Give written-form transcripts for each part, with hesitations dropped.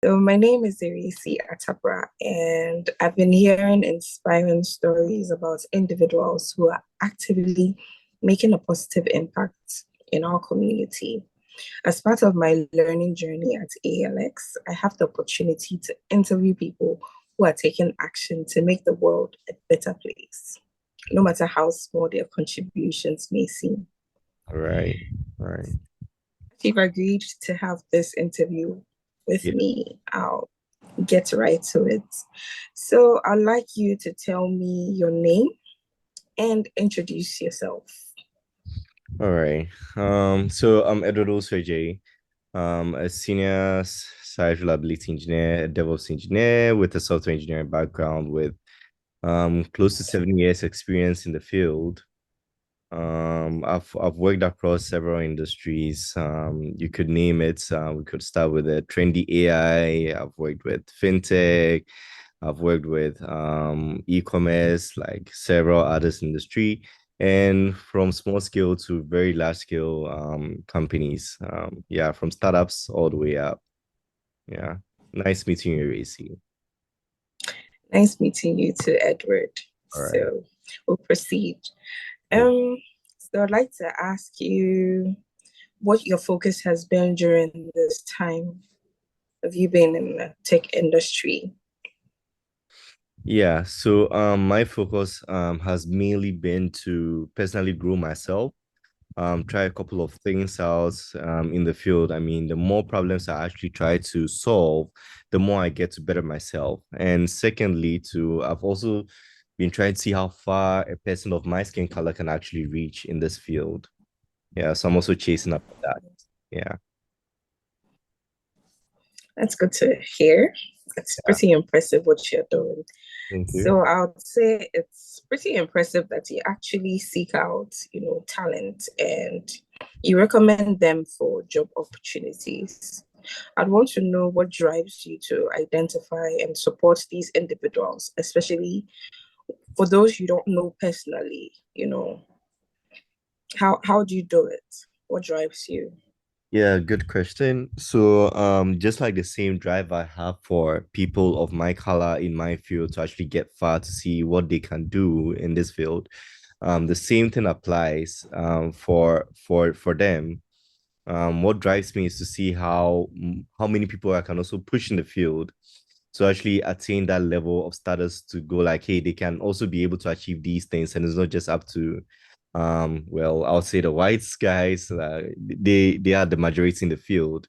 So my name is Irisi Atabra, and I've been hearing inspiring stories about individuals who are actively making a positive impact in our community. As part of my learning journey at ALX, I have the opportunity to interview people who are taking action to make the world a better place, no matter how small their contributions may seem. All right. All right. If you've agreed to have this interview with Yeah. me, I'll get right to it. So I'd like you to tell me your name and introduce yourself. All right. So I'm Edward Owusu-Adjei, a senior site reliability engineer, a DevOps engineer with a software engineering background with close to 7 years experience in the field. I've worked across several industries. You could name it. We could start with the trendy AI. I've worked with fintech. I've worked with e-commerce, like several others industry, and from small scale to very large scale companies. Yeah, from startups all the way up. Yeah, nice meeting you, Racy. Nice meeting you too, Edward. All right. So we'll proceed. Cool. Um, so I'd like to ask you what your focus has been during this time of you being in the tech industry. Yeah, so my focus has mainly been to personally grow myself, try a couple of things out in the field. I mean, the more problems I actually try to solve, the more I get to better myself. And secondly, I've also been trying to see how far a person of my skin color can actually reach in this field. Yeah, so I'm also chasing up that. Yeah, That's good to hear. It's yeah. pretty impressive what you're doing. Thank you. So I would say it's pretty impressive that you actually seek out, talent and you recommend them for job opportunities. I'd want to know what drives you to identify and support these individuals, especially for those you don't know personally, how do you do it? What drives you? Yeah, good question. So, just like the same drive I have for people of my color in my field to actually get far to see what they can do in this field, the same thing applies for them. What drives me is to see how many people I can also push in the field to actually attain that level of status to go like, hey, they can also be able to achieve these things, and it's not just up to well, I'll say the white guys, they are the majority in the field.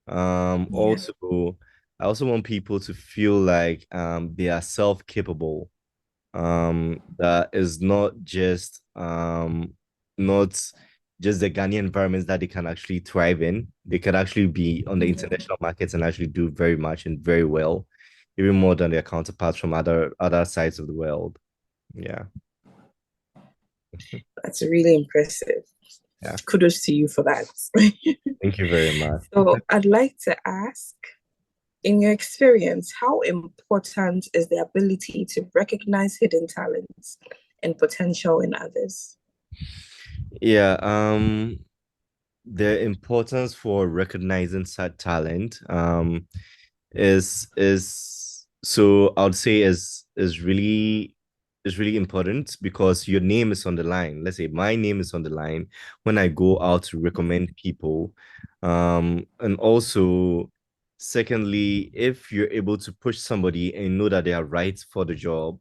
Yeah. Also, I also want people to feel like they are self-capable. That is not just the Ghanaian environments that they can actually thrive in. They can actually be on the Yeah. international markets and actually do very much and very well, even more than their counterparts from other sides of the world. Yeah. That's really impressive. Yeah. Kudos to you for that. Thank you very much. So I'd like to ask, in your experience, how important is the ability to recognize hidden talents and potential in others? Yeah, the importance for recognizing such talent is so I would say is really important because your name is on the line. Let's say my name is on the line when I go out to recommend people. And also secondly, if you're able to push somebody and know that they are right for the job,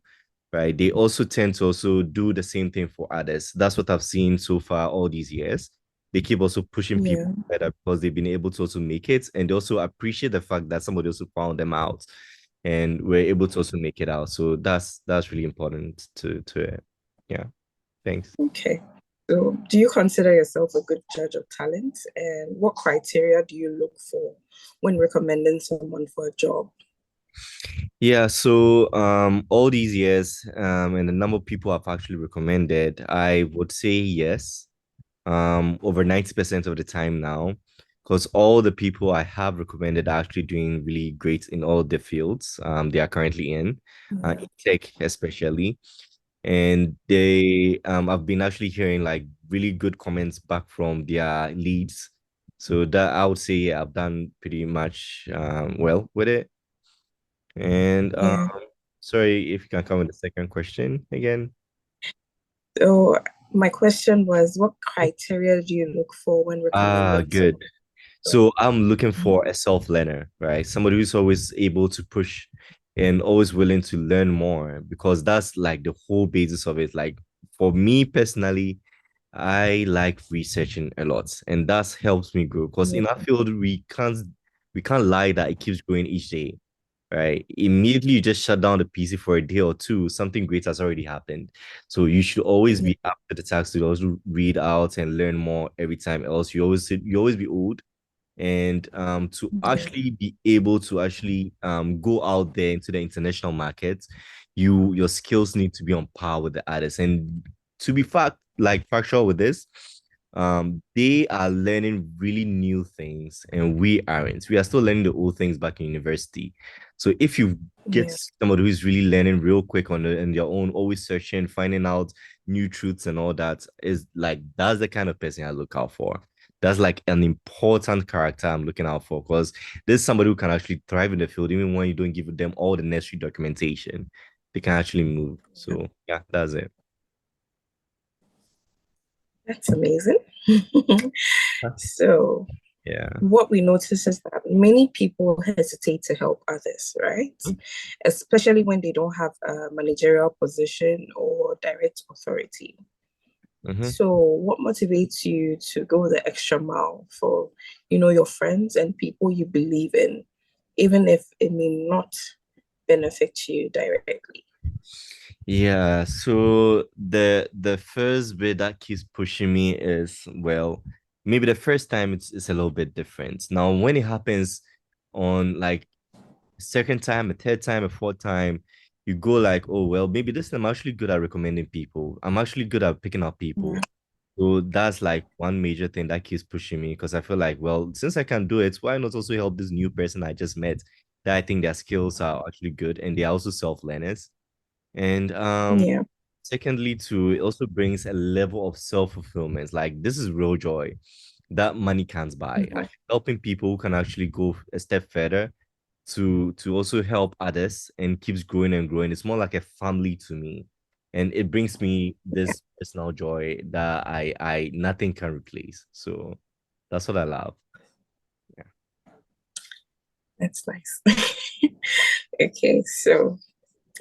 right? They also tend to also do the same thing for others. That's what I've seen so far all these years. They keep also pushing people Yeah. better because they've been able to also make it, and they also appreciate the fact that somebody also found them out, and we're able to also make it out. So that's really important to it. Yeah. Thanks. Okay. So, do you consider yourself a good judge of talent? And what criteria do you look for when recommending someone for a job? Yeah, so all these years, and the number of people I've actually recommended, I would say yes. Over 90% of the time now, because all the people I have recommended are actually doing really great in all the fields they are currently in Yeah. tech especially. And I've been actually hearing like really good comments back from their leads So that I would say yeah, I've done pretty much well with it. And Yeah. sorry if you can come with the second question again. So my question was, what criteria do you look for when Ah, recommending good. someone? So I'm looking Mhm. for a self-learner, right? Somebody who's always able to push and always willing to learn more because that's like the whole basis of it. Like for me personally, I like researching a lot, and that helps me grow. Because in our Yeah. field, we can't lie that it keeps growing each day, right? Immediately you just shut down the PC for a day or two, something great has already happened. So you should always Yeah. be up to the task to also read out and learn more every time. Else you always be old and to Yeah. actually be able to actually go out there into the international markets, your skills need to be on par with the others. And to be factual with this, they are learning really new things and we aren't. We are still learning the old things back in university. So if you get Yeah. somebody who's really learning real quick on their own, always searching, finding out new truths and all that, is like that's the kind of person I look out for. That's like an important character I'm looking out for because there's somebody who can actually thrive in the field even when you don't give them all the necessary documentation. They can actually move. So yeah, that's it. That's amazing. So Yeah. what we notice is that many people hesitate to help others, right? Especially when they don't have a managerial position or direct authority. Mm-hmm. So, what motivates you to go the extra mile for, your friends and people you believe in, even if it may not benefit you directly? Yeah, so the first bit that keeps pushing me is well, maybe the first time it's a little bit different. Now, when it happens on like second time, a third time, a fourth time, you go like, oh well, maybe this time I'm actually good at recommending people. I'm actually good at picking up Yeah, people. So that's like one major thing that keeps pushing me because I feel like, well, since I can do it, why not also help this new person I just met that I think their skills are actually good and they're also self-learners. And yeah, secondly, too, it also brings a level of self-fulfillment. Like this is real joy that money can't buy. mhm, Actually helping people who can actually go a step further to also help others and keeps growing and growing. It's more like a family to me. And it brings me yeah, this personal joy that I nothing can replace. So that's what I love. Yeah. that's nice. Okay, so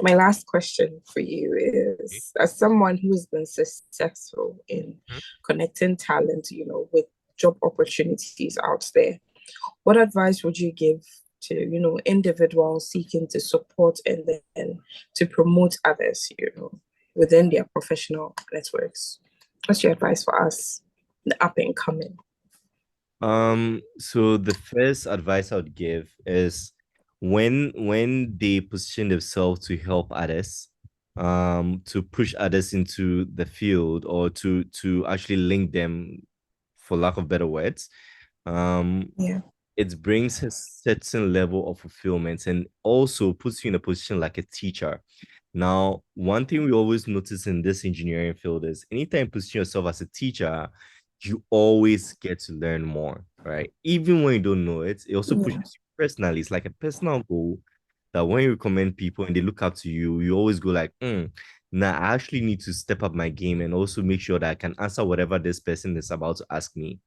my last question for you is, as someone who has been successful in connecting talent, with job opportunities out there, what advice would you give to, individuals seeking to support and then to promote others, within their professional networks? What's your advice for us, the up and coming? So the first advice I would give is when they position themselves to help others, to push others into the field or to actually link them, for lack of better words, um, Yeah, it brings a certain level of fulfillment and also puts you in a position like a teacher. Now, one thing we always notice in this engineering field is anytime you position yourself as a teacher, you always get to learn more, right? Even when you don't know it, it also pushes yeah, you personally. It's like a personal goal that when you recommend people and they look up to you, you always go like, now I actually need to step up my game and also make sure that I can answer whatever this person is about to ask me.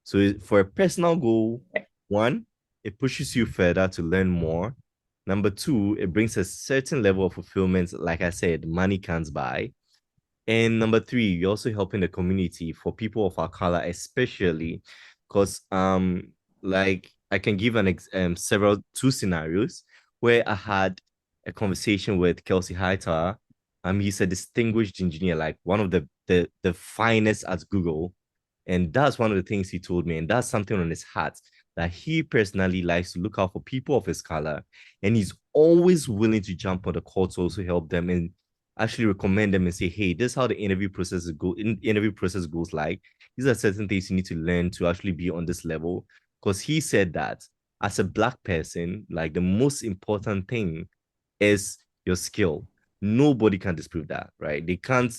So for a personal goal, one, it pushes you further to learn more. Number two, it brings a certain level of fulfillment. Like I said, money can't buy. And number three, you're also helping the community for people of our color, especially because like I can give several two scenarios where I had a conversation with Kelsey Hightower. He's a distinguished engineer, like one of the finest at Google. And that's one of the things he told me. And that's something on his heart that he personally likes to look out for people of his color. And he's always willing to jump on the call to also help them and actually recommend them and say, hey, this is how the interview process goes like. These are certain things you need to learn to actually be on this level. Because he said that as a black person, like the most important thing is your skill. Nobody can disprove that, right? They can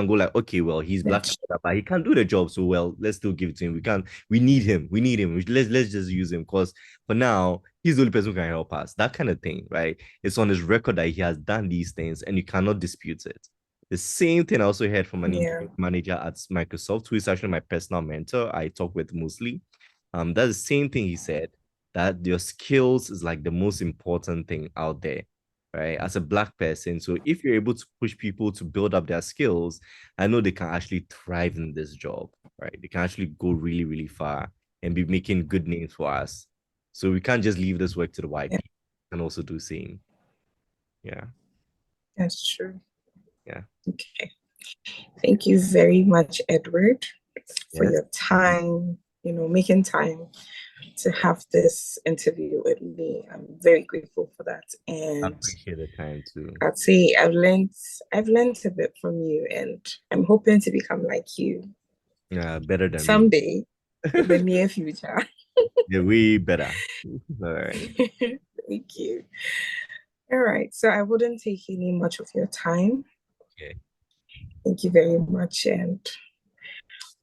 go like, okay, well, he's black, That's but he can't do the job. So well, let's still give it to him. We need him. We need him. Let's just use him because for now, he's the only person who can help us. That kind of thing, right? It's on his record that he has done these things and you cannot dispute it. The same thing I also heard from an yeah, engineering manager at Microsoft, who is actually my personal mentor. I talk with mostly. That's the same thing he said, that your skills is like the most important thing out there, right? As a black person. So if you're able to push people to build up their skills, I know they can actually thrive in this job, right? They can actually go really, really far and be making good names for us. So we can't just leave this work to the white yeah, people and also do same. Yeah. that's true. Yeah. Okay. Thank you very much, Edward, for Yes. your time, making time to have this interview with me. I'm very grateful for that. I And appreciate the time too. I'd say I've learned a bit from you, and I'm hoping to become like you Yeah, better than me. someday in the near future. Yeah, way better. All right. Thank you. All right. So I wouldn't take any much of your time. Okay. Thank you very much. And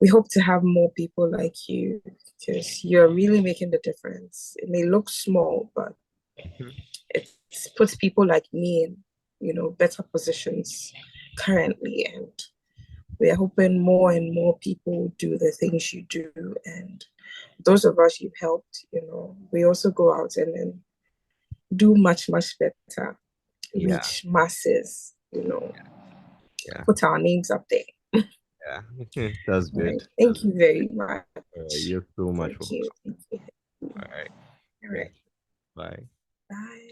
we hope to have more people like you because you're really making the difference. It may look small, but Mhm. it puts people like me in, better positions currently. And we are hoping more and more people do the things you do. And those of us you've helped, we also go out and then do much, much better, Yeah. reach masses, Yeah. put our names up there. Yeah. That's All right. good. Thank you very much. You're so much Thank welcome. you. Thank you. All right. All Thank right. you. Bye. Bye.